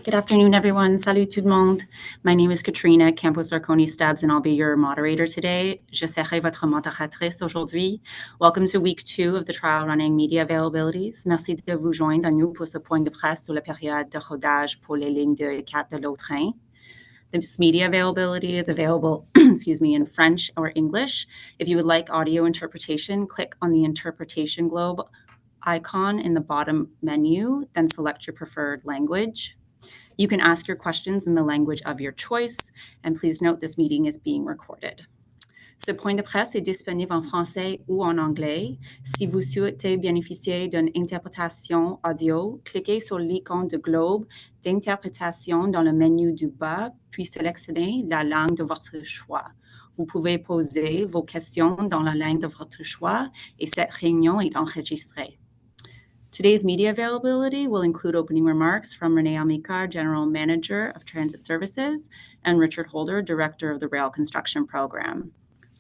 Good afternoon, everyone. Salut tout le monde. My name is Katrina Campos-Arconi-Stubbs, and I'll be your moderator today. Je serai votre modératrice aujourd'hui. Welcome to week 2 of the trial running media availabilities. Merci de vous joindre à nous pour ce point de presse sur la période de rodage pour les lignes 2 et 4 de l'O-Train. This media availability is available, in French or English. If you would like audio interpretation, click on the interpretation globe icon in the bottom menu, then select your preferred language. You can ask your questions in the language of your choice, and please note this meeting is being recorded. Ce point de presse est disponible en français ou en anglais. Si vous souhaitez bénéficier d'une interprétation audio, cliquez sur l'icône de globe d'interprétation dans le menu du bas, puis sélectionnez la langue de votre choix. Vous pouvez poser vos questions dans la langue de votre choix et cette réunion est enregistrée. Today's media availability will include opening remarks from René Amicar, General Manager of Transit Services, and Richard Holder, Director of the Rail Construction Program.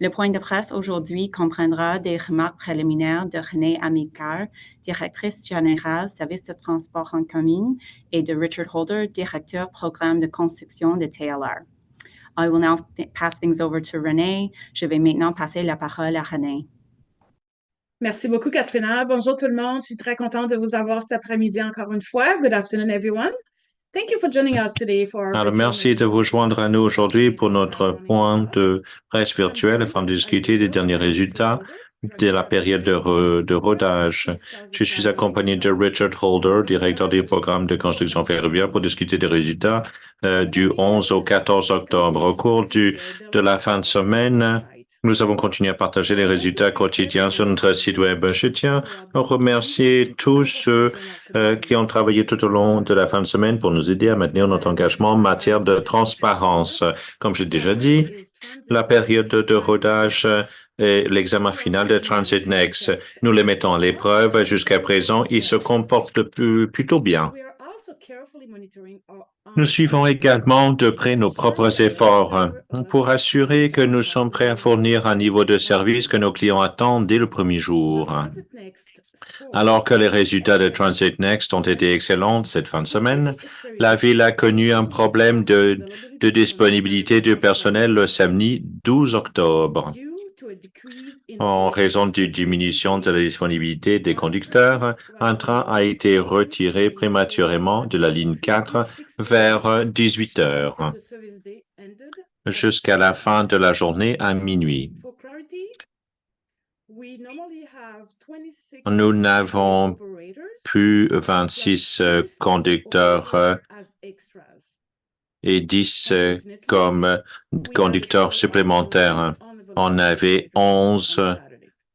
Le point de presse aujourd'hui comprendra des remarques préliminaires de René Amicar, Directrice générale Service de transport en commun, et de Richard Holder, Directeur Programme de construction de TLR. I will now pass things over to René. Je vais maintenant passer la parole à René. Merci beaucoup, Katrina. Bonjour tout le monde. Je suis très contente de vous avoir cet après-midi encore une fois. Good afternoon, everyone. Thank you for joining us today for our Alors, merci de vous joindre à nous aujourd'hui pour notre point de presse virtuel afin de discuter des derniers résultats de la période de rodage. Je suis accompagné de Richard Holder, directeur des programmes de construction ferroviaire, pour discuter des résultats du 11 au 14 octobre. Au cours de la fin de semaine, nous avons continué à partager les résultats quotidiens sur notre site web. Je tiens à remercier tous ceux qui ont travaillé tout au long de la fin de semaine pour nous aider à maintenir notre engagement en matière de transparence. Comme j'ai déjà dit, la période de rodage et l'examen final de Transit Next, nous les mettons à l'épreuve. Jusqu'à présent, ils se comportent plutôt bien. Nous suivons également de près nos propres efforts pour assurer que nous sommes prêts à fournir un niveau de service que nos clients attendent dès le premier jour. Alors que les résultats de Transit Next ont été excellents cette fin de semaine, la ville a connu un problème de disponibilité du personnel le samedi 12 octobre. En raison d'une diminution de la disponibilité des conducteurs, un train a été retiré prématurément de la ligne 4 vers 18 heures jusqu'à la fin de la journée à minuit. Nous n'avons plus 26 conducteurs et 10 comme conducteurs supplémentaires. On avait 11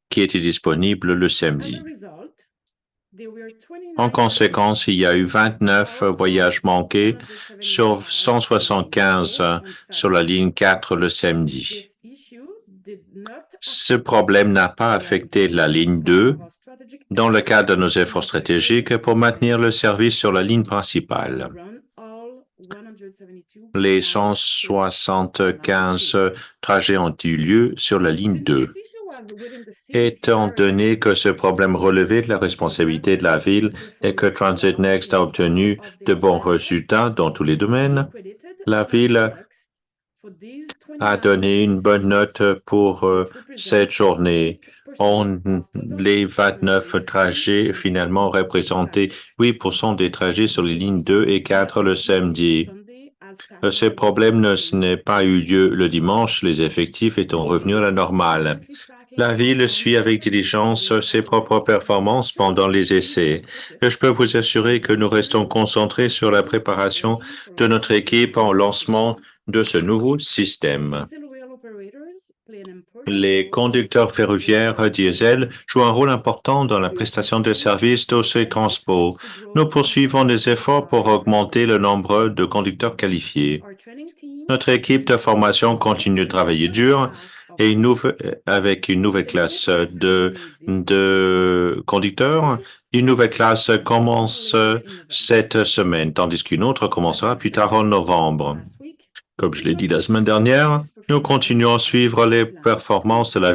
qui étaient disponibles le samedi. En conséquence, il y a eu 29 voyages manqués sur 175 sur la ligne 4 le samedi. Ce problème n'a pas affecté la ligne 2 dans le cadre de nos efforts stratégiques pour maintenir le service sur la ligne principale. Les 175 trajets ont eu lieu sur la ligne 2. Étant donné que ce problème relevait de la responsabilité de la ville et que Transit Next a obtenu de bons résultats dans tous les domaines, la ville a donné une bonne note pour cette journée. Les 29 trajets finalement représentaient 8% des trajets sur les lignes 2 et 4 le samedi. Ce problème n'a pas eu lieu le dimanche, les effectifs étant revenus à la normale. La ville suit avec diligence ses propres performances pendant les essais. Et je peux vous assurer que nous restons concentrés sur la préparation de notre équipe en lancement de ce nouveau système. Les conducteurs ferroviaires diesel jouent un rôle important dans la prestation de services d'OC Transpo. Nous poursuivons des efforts pour augmenter le nombre de conducteurs qualifiés. Notre équipe de formation continue de travailler dur et avec une nouvelle classe de conducteurs. Une nouvelle classe commence cette semaine, tandis qu'une autre commencera plus tard en novembre. Comme je l'ai dit la semaine dernière, nous continuons à suivre les performances de la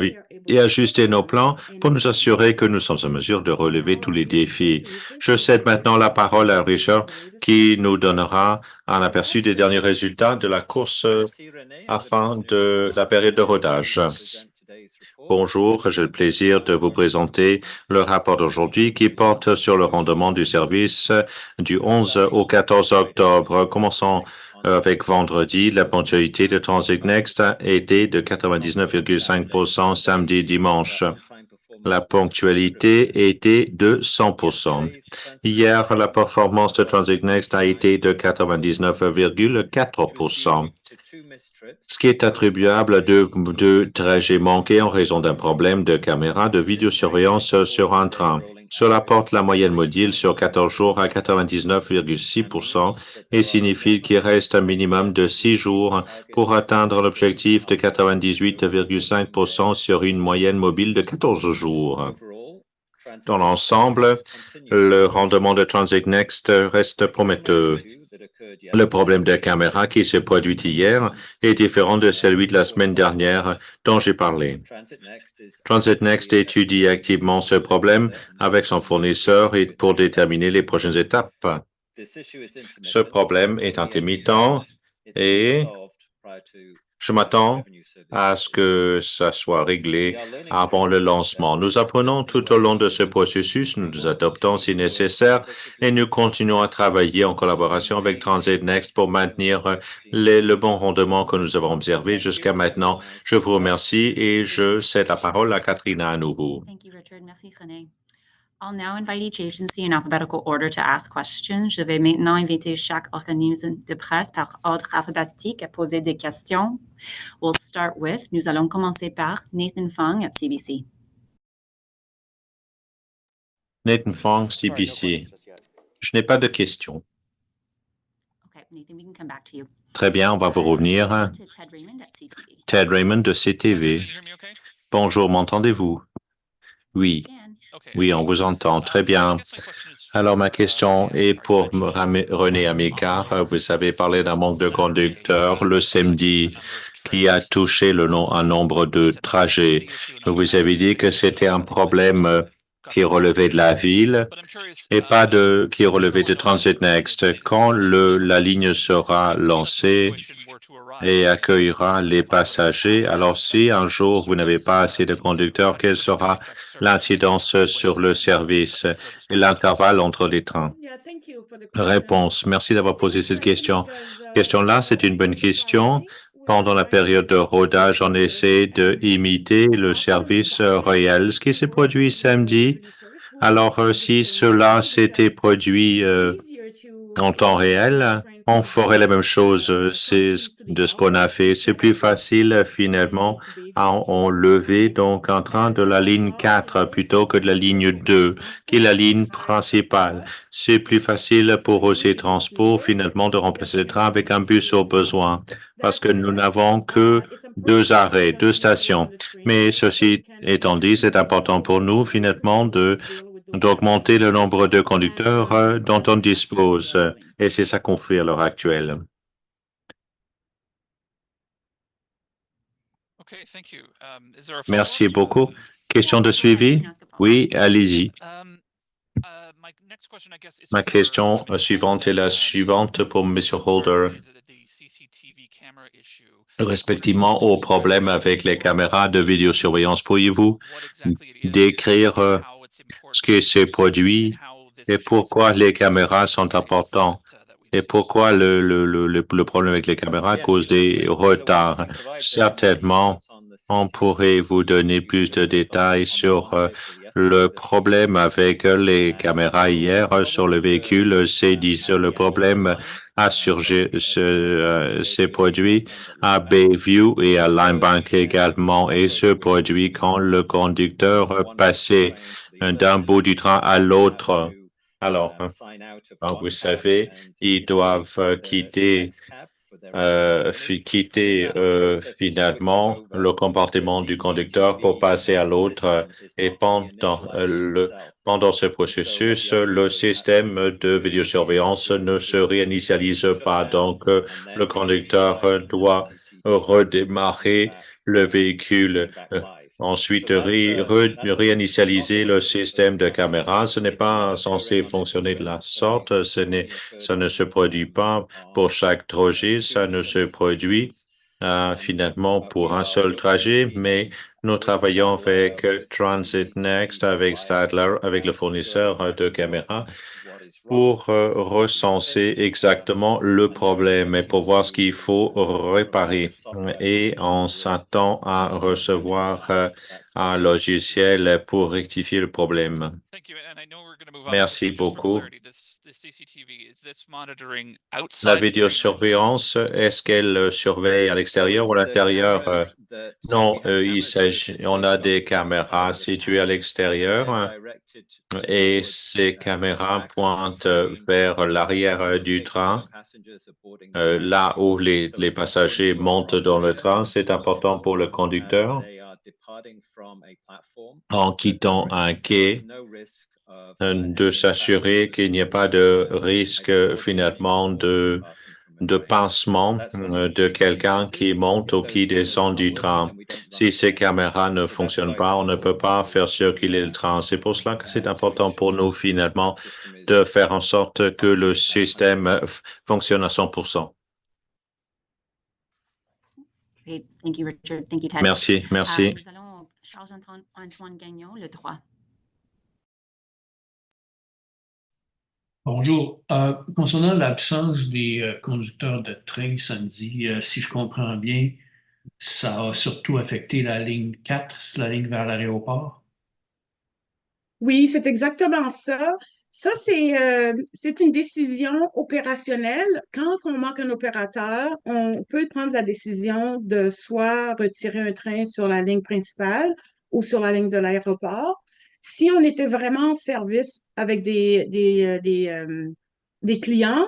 et ajuster nos plans pour nous assurer que nous sommes en mesure de relever tous les défis. Je cède maintenant la parole à Richard qui nous donnera un aperçu des derniers résultats de la course à fin de la période de rodage. Bonjour, j'ai le plaisir de vous présenter le rapport d'aujourd'hui qui porte sur le rendement du service du 11 au 14 octobre. Commençons avec vendredi. La ponctualité de Transit Next a été de 99,5% samedi et dimanche. La ponctualité était de 100%. Hier, la performance de Transit Next a été de 99,4%, ce qui est attribuable à deux trajets manqués en raison d'un problème de caméra de vidéosurveillance sur un train. Cela porte la moyenne module sur 14 jours à 99,6% et signifie qu'il reste un minimum de 6 jours pour atteindre l'objectif de 98,5% sur une moyenne mobile de 14 jours. Dans l'ensemble, le rendement de Transit Next reste prometteur. Le problème de caméra qui s'est produit hier est différent de celui de la semaine dernière dont j'ai parlé. Transit Next étudie activement ce problème avec son fournisseur et pour déterminer les prochaines étapes. Ce problème est intermittent et je m'attends à ce que ça soit réglé avant le lancement. Nous apprenons tout au long de ce processus, nous nous adoptons si nécessaire et nous continuons à travailler en collaboration avec Transit Next pour maintenir le bon rendement que nous avons observé jusqu'à maintenant. Je vous remercie et je cède la parole à Katrina à nouveau. Thank you, Richard. Merci, René. I'll now invite each agency in alphabetical order to ask questions. Je vais maintenant inviter chaque organisme de presse par ordre alphabétique à poser des questions. We'll start with, nous allons commencer par Nathan Fung at CBC. Nathan Fung, CBC. Je n'ai pas de questions. Okay, Nathan, we can come back to you. Très bien, on va vous revenir. To Ted Raymond at CTV. Ted Raymond de CTV. Bonjour, m'entendez-vous? Oui. Dan. Oui, on vous entend. Très bien. Alors, ma question est pour René Amicard. Vous avez parlé d'un manque de conducteurs le samedi qui a touché un nombre de trajets. Vous avez dit que c'était un problème qui relevait de la ville et pas qui relevait de Transit Next. Quand la ligne sera lancée et accueillera les passagers, alors si un jour vous n'avez pas assez de conducteurs, quelle sera l'incidence sur le service et l'intervalle entre les trains? Réponse. Merci d'avoir posé cette question. Question-là, c'est une bonne question. Pendant la période de rodage, on essaie d'imiter le service réel, ce qui s'est produit samedi. Alors, si cela s'était produit en temps réel, on ferait la même chose. C'est de ce qu'on a fait. C'est plus facile finalement à enlever donc un train de la ligne 4 plutôt que de la ligne 2, qui est la ligne principale. C'est plus facile pour OC Transport finalement de remplacer le train avec un bus au besoin parce que nous n'avons que 2 arrêts, 2 stations. Mais ceci étant dit, c'est important pour nous finalement d'augmenter le nombre de conducteurs dont on dispose. Et c'est ça qu'on fait à l'heure actuelle. Merci beaucoup. Question de suivi? Oui, allez-y. Ma question suivante est la suivante pour M. Holder. Respectivement au problème avec les caméras de vidéosurveillance, pourriez-vous décrire ce qui s'est produit et pourquoi les caméras sont importantes et pourquoi le problème avec les caméras cause des retards? Certainement, on pourrait vous donner plus de détails sur le problème avec les caméras hier sur le véhicule. C'est dit, le problème a s'est produit à Bayview et à Limebank également et se produit quand le conducteur passait d'un bout du train à l'autre. Alors, vous savez, ils doivent quitter finalement le comportement du conducteur pour passer à l'autre et pendant ce processus, le système de vidéosurveillance ne se réinitialise pas. Donc, le conducteur doit redémarrer le véhicule ensuite réinitialiser le système de caméra. Ce n'est pas censé fonctionner de la sorte. Ça ne se produit pas pour chaque trajet. Ça ne se produit finalement pour un seul trajet, mais nous travaillons avec Transit Next, avec Stadler, avec le fournisseur de caméras pour recenser exactement le problème et pour voir ce qu'il faut réparer. Et on s'attend à recevoir un logiciel pour rectifier le problème. Merci beaucoup. La vidéosurveillance, est-ce qu'elle surveille à l'extérieur ou à l'intérieur? Non, on a des caméras situées à l'extérieur et ces caméras pointent vers l'arrière du train, là où les passagers montent dans le train. C'est important pour le conducteur en quittant un quai de s'assurer qu'il n'y ait pas de risque finalement de pincement de quelqu'un qui monte ou qui descend du train. Si ces caméras ne fonctionnent pas, on ne peut pas faire circuler le train. C'est pour cela que c'est important pour nous finalement de faire en sorte que le système fonctionne à 100%. Great. Thank you, Richard. Thank you, Ted. Merci, merci. Nous allons Charles-Antoine Gagnon, le 3. Bonjour. Concernant l'absence des conducteurs de train samedi, si je comprends bien, ça a surtout affecté la ligne 4, la ligne vers l'aéroport? Oui, c'est exactement ça. Ça, c'est une décision opérationnelle. Quand on manque un opérateur, on peut prendre la décision de soit retirer un train sur la ligne principale ou sur la ligne de l'aéroport. Si on était vraiment en service avec des clients,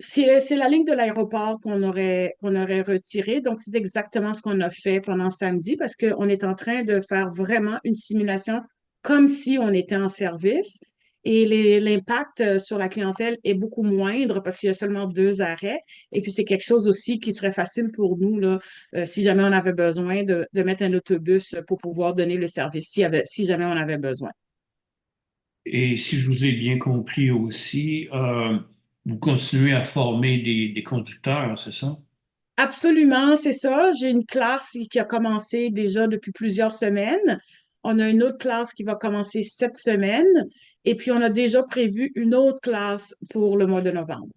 c'est la ligne de l'aéroport qu'on aurait retirée. Donc, c'est exactement ce qu'on a fait pendant samedi parce qu'on est en train de faire vraiment une simulation comme si on était en service. Et l'impact sur la clientèle est beaucoup moindre parce qu'il y a seulement 2 arrêts. Et puis, c'est quelque chose aussi qui serait facile pour nous, là, si jamais on avait besoin de mettre un autobus pour pouvoir donner le service, si jamais on avait besoin. Et si je vous ai bien compris aussi, vous continuez à former des conducteurs, c'est ça? Absolument, c'est ça. J'ai une classe qui a commencé déjà depuis plusieurs semaines. On a une autre classe qui va commencer cette semaine. Et puis, on a déjà prévu une autre classe pour le mois de novembre.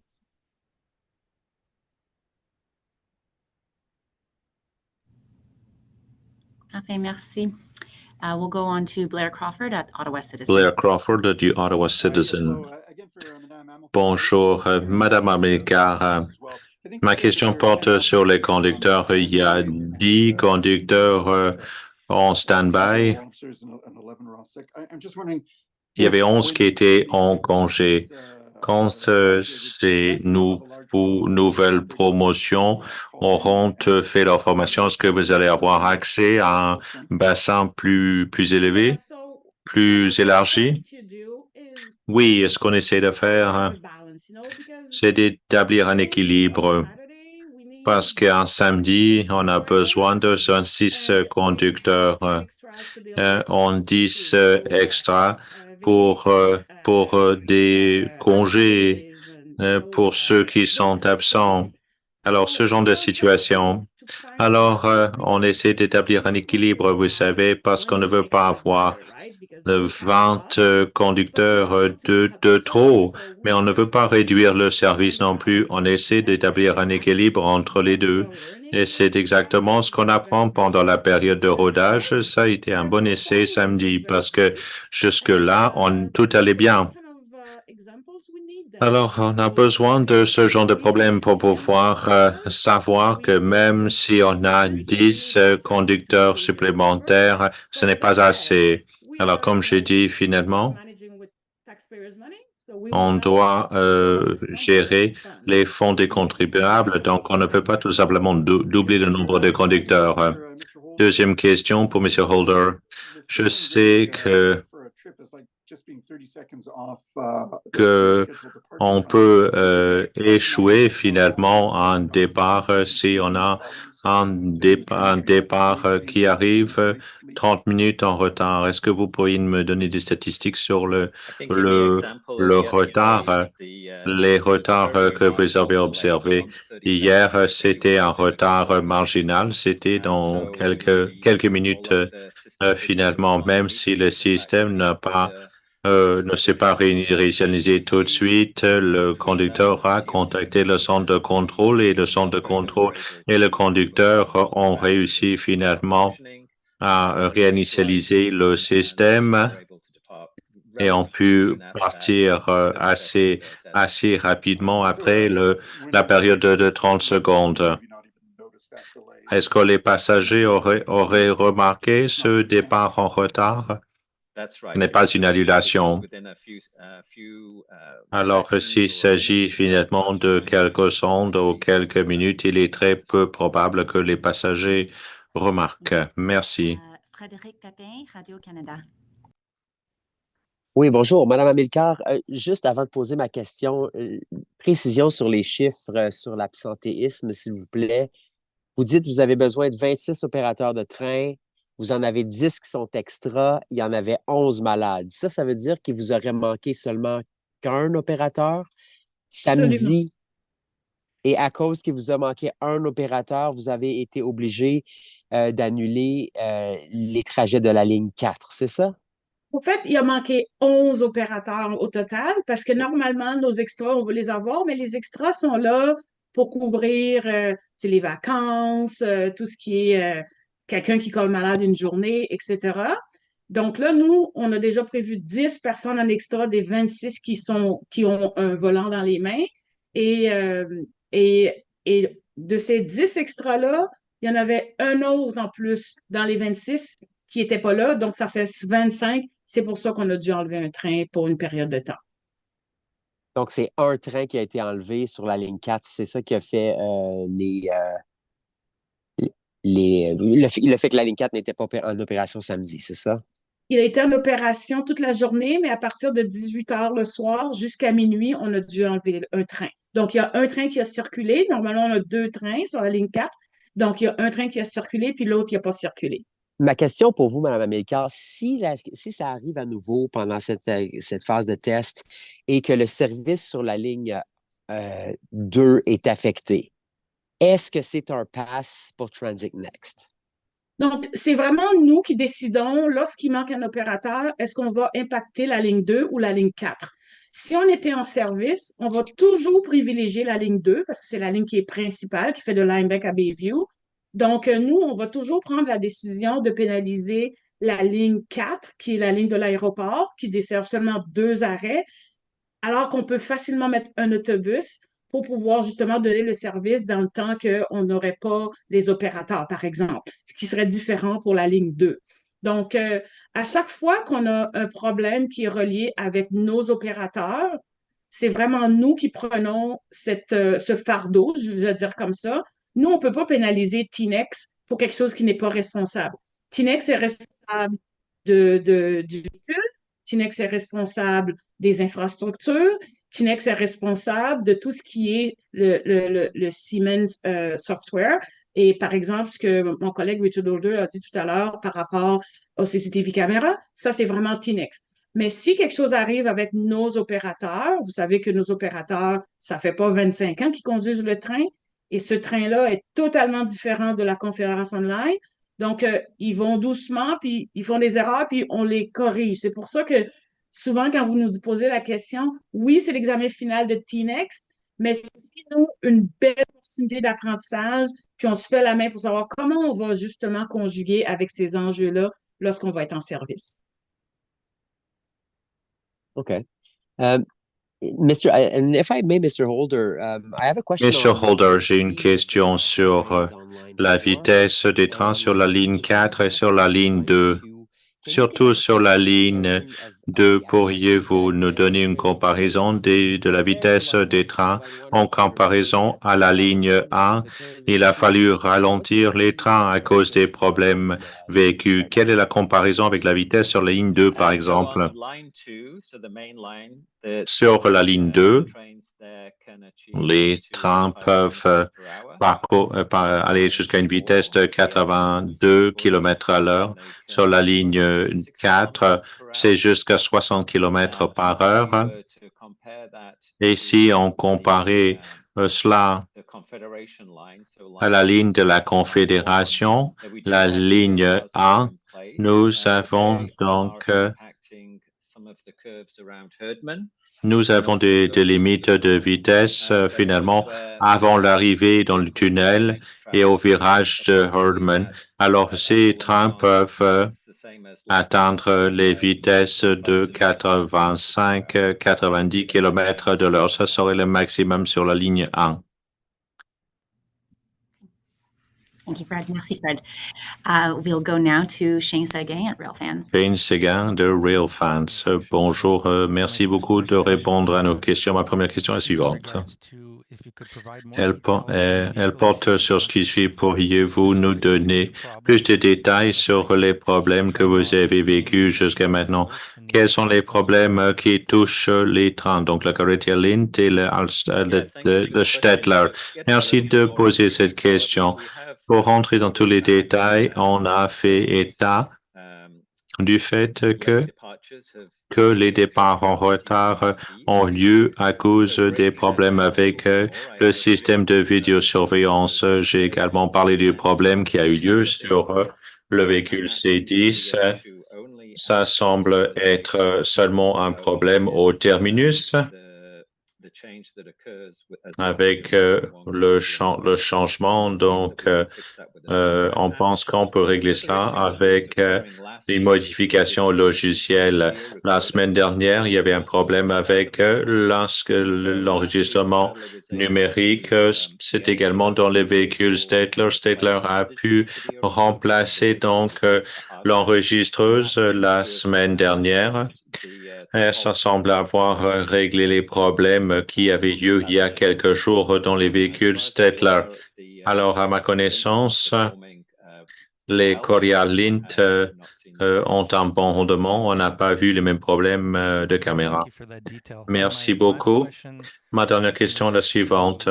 Parfait, merci. We'll go on to Blair Crawford at Ottawa Citizen. Blair Crawford du Ottawa Citizen. Bonjour, Madame Amilcar. Ma question porte sur les conducteurs. Il y a 10 conducteurs en stand-by. Il y avait 11 qui étaient en congé. Quand ces nouvelles promotions auront fait leur formation, est-ce que vous allez avoir accès à un bassin plus élevé, plus élargi? Oui, ce qu'on essaie de faire, c'est d'établir un équilibre parce qu'un samedi, on a besoin de 6 conducteurs, en 10 extra pour des congés pour ceux qui sont absents. Alors, ce genre de situation. Alors, on essaie d'établir un équilibre, vous savez, parce qu'on ne veut pas avoir 20 conducteurs de trop, mais on ne veut pas réduire le service non plus. On essaie d'établir un équilibre entre les deux. Et c'est exactement ce qu'on apprend pendant la période de rodage. Ça a été un bon essai samedi parce que jusque-là, tout allait bien. Alors, on a besoin de ce genre de problème pour pouvoir savoir que même si on a 10 conducteurs supplémentaires, ce n'est pas assez. Alors, comme j'ai dit, finalement, on doit gérer les fonds des contribuables, donc on ne peut pas tout simplement doubler le nombre de conducteurs. Deuxième question pour M. Holder. Je sais que que on peut échouer finalement en départ si on a un départ qui arrive 30 minutes en retard. Est-ce que vous pourriez me donner des statistiques sur le retard, les retards que vous avez observés? Hier, c'était un retard marginal, c'était dans quelques minutes finalement, même si le système ne s'est pas réinitialisé tout de suite. Le conducteur a contacté le centre de contrôle et le centre de contrôle et le conducteur ont réussi finalement à réinitialiser le système et ont pu partir assez rapidement après la période de 30 secondes. Est-ce que les passagers auraient remarqué ce départ en retard? Ce n'est pas une annulation. Alors, s'il s'agit finalement de quelques secondes ou quelques minutes, il est très peu probable que les passagers remarquent. Merci. Frédéric Pépin, Radio-Canada. Oui, bonjour, Madame Amilcar. Juste avant de poser ma question, précision sur les chiffres sur l'absentéisme, s'il vous plaît. Vous dites que vous avez besoin de 26 opérateurs de train. Vous en avez 10 qui sont extra. Il y en avait 11 malades. Ça veut dire qu'il vous aurait manqué seulement qu'un opérateur samedi. Absolument. Et à cause qu'il vous a manqué un opérateur, vous avez été obligé d'annuler les trajets de la ligne 4, c'est ça? En fait, il a manqué 11 opérateurs au total parce que normalement, nos extras, on veut les avoir, mais les extras sont là pour couvrir les vacances, tout ce qui est quelqu'un qui colle malade une journée, etc. Donc là, nous, on a déjà prévu 10 personnes en extra des 26 qui ont un volant dans les mains. Et, et de ces 10 extras-là, il y en avait un autre en plus dans les 26 qui n'était pas là. Donc, ça fait 25. C'est pour ça qu'on a dû enlever un train pour une période de temps. Donc, c'est un train qui a été enlevé sur la ligne 4. C'est ça qui a fait le fait que la ligne 4 n'était pas en opération samedi, c'est ça? Il a été en opération toute la journée, mais à partir de 18 heures le soir jusqu'à minuit, on a dû enlever un train. Donc, il y a un train qui a circulé. Normalement, on a 2 trains sur la ligne 4. Donc, il y a un train qui a circulé, puis l'autre, il n'a pas circulé. Ma question pour vous, Mme Amilcar, si ça arrive à nouveau pendant cette phase de test et que le service sur la ligne 2 est affecté, est-ce que c'est un pass pour Transit Next? Donc, c'est vraiment nous qui décidons, lorsqu'il manque un opérateur, est-ce qu'on va impacter la ligne 2 ou la ligne 4? Si on était en service, on va toujours privilégier la ligne 2 parce que c'est la ligne qui est principale, qui fait de Lineback à Bayview. Donc, nous, on va toujours prendre la décision de pénaliser la ligne 4, qui est la ligne de l'aéroport, qui dessert seulement 2 arrêts, alors qu'on peut facilement mettre un autobus pour pouvoir justement donner le service dans le temps qu'on n'aurait pas les opérateurs, par exemple, ce qui serait différent pour la ligne 2. Donc, à chaque fois qu'on a un problème qui est relié avec nos opérateurs, c'est vraiment nous qui prenons ce fardeau, je vais dire comme ça. Nous, on ne peut pas pénaliser TNEX pour quelque chose qui n'est pas responsable. TNEX est responsable du véhicule, TNEX est responsable des infrastructures, TNEX est responsable de tout ce qui est le Siemens Software. Et par exemple, ce que mon collègue Richard Holder a dit tout à l'heure par rapport aux CCTV caméras, ça, c'est vraiment TNEX. Mais si quelque chose arrive avec nos opérateurs, vous savez que nos opérateurs, ça fait pas 25 ans qu'ils conduisent le train, et ce train-là est totalement différent de la Confédération Line. Donc, ils vont doucement, puis ils font des erreurs, puis on les corrige. C'est pour ça que souvent, quand vous nous posez la question, oui, c'est l'examen final de TNEX, mais c'est aussi, nous, une belle opportunité d'apprentissage, puis on se fait la main pour savoir comment on va justement conjuguer avec ces enjeux-là lorsqu'on va être en service. OK. And if I may, Mr. Holder, I have a question. Monsieur Holder, j'ai une question sur la vitesse des trains sur la ligne 4 et sur la ligne 2 Surtout sur la ligne 2, pourriez-vous nous donner une comparaison de la vitesse des trains en comparaison à la ligne 1? Il a fallu ralentir les trains à cause des problèmes vécus. Quelle est la comparaison avec la vitesse sur la ligne 2, par exemple? Sur la ligne 2, les trains peuvent aller jusqu'à une vitesse de 82 km à l'heure. Sur la ligne 4, c'est jusqu'à 60 km par heure. Et si on comparait cela à la ligne de la Confédération, la ligne 1, nous avons donc des limites de vitesse finalement avant l'arrivée dans le tunnel et au virage de Herdman. Alors, ces trains peuvent atteindre les vitesses de 85-90 km de l'heure. Ça serait le maximum sur la ligne 1. Thank you, Fred. Merci, Fred. We'll go now to Shane Seguin at Railfans. Shane Seguin de Railfans. Bonjour, merci beaucoup de répondre à nos questions. Ma première question est la suivante. Elle porte sur ce qui suit. Pourriez-vous nous donner plus de détails sur les problèmes que vous avez vécus jusqu'à maintenant? Quels sont les problèmes qui touchent les trains, donc la Correttia Lint et le Stettler? Merci de poser cette question. Pour rentrer dans tous les détails, on a fait état du fait que les départs en retard ont lieu à cause des problèmes avec le système de vidéosurveillance. J'ai également parlé du problème qui a eu lieu sur le véhicule C10. Ça semble être seulement un problème au terminus avec le changement. Donc, on pense qu'on peut régler cela avec une modification logicielle. La semaine dernière, il y avait un problème avec l'enregistrement numérique. C'est également dans les véhicules Stettler. Stettler a pu remplacer donc l'enregistreuse la semaine dernière. Et ça semble avoir réglé les problèmes qui avaient lieu il y a quelques jours dans les véhicules Stettler. Alors, à ma connaissance, les Correttia Lint ont un bon rendement. On n'a pas vu les mêmes problèmes de caméra. Merci beaucoup. Ma dernière question est la suivante.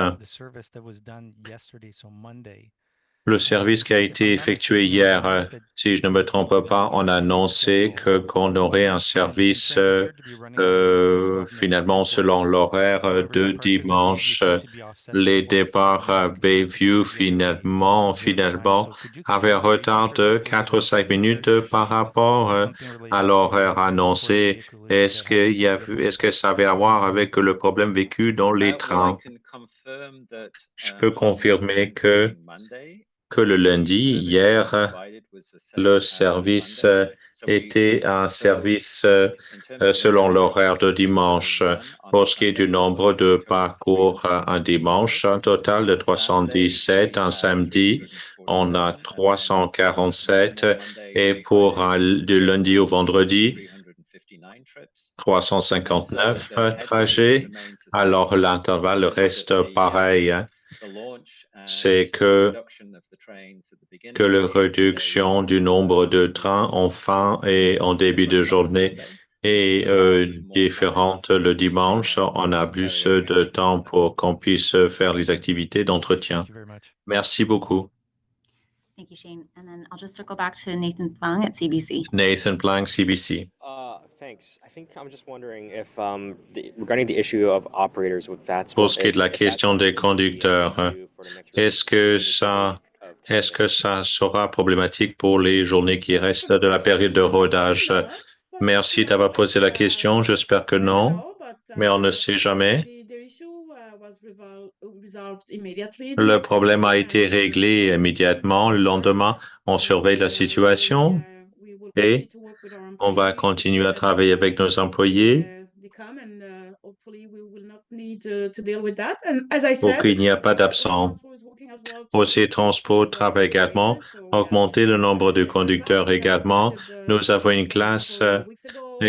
Le service qui a été effectué hier, si je ne me trompe pas, on a annoncé qu'on aurait un service finalement selon l'horaire de dimanche. Les départs à Bayview finalement avaient un retard de 4 ou 5 minutes par rapport à l'horaire annoncé. Est-ce que ça avait à voir avec le problème vécu dans les trains? Je peux confirmer que le lundi, hier, le service était un service selon l'horaire de dimanche. Pour ce qui est du nombre de parcours un dimanche, un total de 317, un samedi, on a 347 et pour du lundi au vendredi, 359 trajets. Alors l'intervalle reste pareil. C'est que la réduction du nombre de trains en fin et en début de journée est différente le dimanche. On a plus de temps pour qu'on puisse faire les activités d'entretien. Merci beaucoup. Thank you, Shane. And then I'll just circle back to Nathan Phang at CBC. Nathan Phang, CBC. Thanks. I think I'm just wondering if regarding the issue of operators with VATS. Pour ce qui est de la question des conducteurs, est-ce que ça sera problématique pour les journées qui restent de la période de rodage? Merci d'avoir posé la question. J'espère que non, mais on ne sait jamais. Le problème a été réglé immédiatement. Le lendemain, on surveille la situation et on va continuer à travailler avec nos employés pour qu'il n'y ait pas d'absents. Aussi, transport travaille également, augmenter le nombre de conducteurs également. Nous avons une classe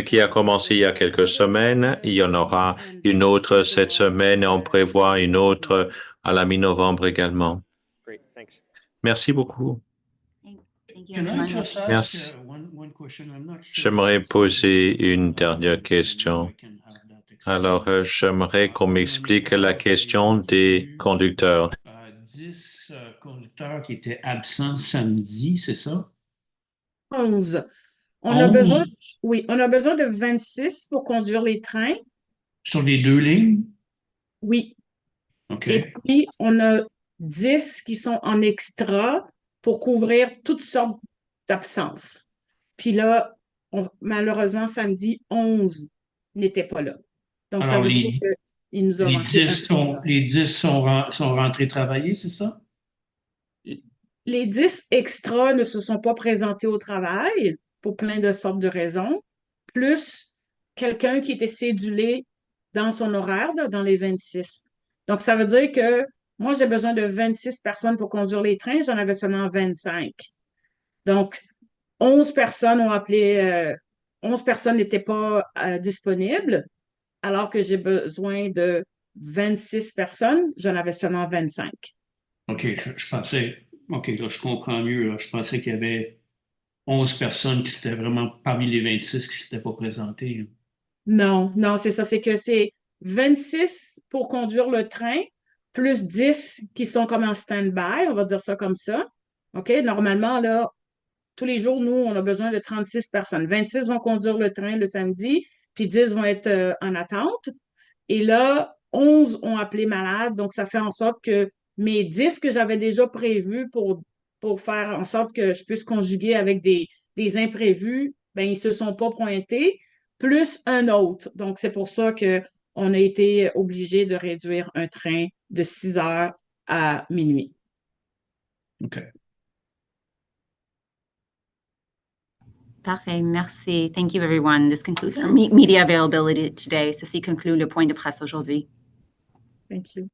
qui a commencé il y a quelques semaines. Il y en aura une autre cette semaine et on prévoit une autre à la mi-novembre également. Great, thanks. Merci beaucoup. Thank you, Can I everyone. just ask Merci. one question? I'm not sure. J'aimerais poser une dernière question. Alors, j'aimerais qu'on m'explique la question des conducteurs. 10 conducteurs qui étaient absents samedi, c'est ça? 11. On a 11 besoin, oui, on a besoin de 26 pour conduire les trains. sur les deux lignes? Oui. OK. Et puis, on a 10 qui sont en extra pour couvrir toutes sortes d'absences. Puis là, malheureusement, samedi, 11 n'étaient pas là. Donc, ça Alors, veut dire qu'il nous a manqué un. les 10 sont rentrés travailler, c'est ça? Les 10 extras ne se sont pas présentés au travail pour plein de sortes de raisons, plus quelqu'un qui était cédulé dans son horaire, là, dans les 26. Donc, ça veut dire que moi, j'ai besoin de 26 personnes pour conduire les trains, j'en avais seulement 25. Donc, 11 personnes ont appelé, 11 personnes n'étaient pas disponibles, alors que j'ai besoin de 26 personnes, j'en avais seulement 25. OK, je pensais, OK, là, je comprends mieux. Là. Je pensais qu'il y avait 11 personnes qui s'étaient vraiment parmi les 26 qui ne s'étaient pas présentées. Non, non, c'est ça, c'est que c'est 26 pour conduire le train, plus 10 qui sont comme en stand-by, on va dire ça comme ça. OK? Normalement, là, tous les jours, nous, on a besoin de 36 personnes. 26 vont conduire le train le samedi, puis 10 vont être en attente. Et là, 11 ont appelé malade, donc ça fait en sorte que mes 10 que j'avais déjà prévus pour faire en sorte que je puisse conjuguer avec des imprévus, ben ils ne se sont pas pointés, plus un autre. Donc, c'est pour ça qu'on a été obligé de réduire un train de 6 heures à minuit. OK. Parfait, merci. Thank you, everyone. This concludes our media availability today. Ceci conclut le point de presse aujourd'hui. Thank you.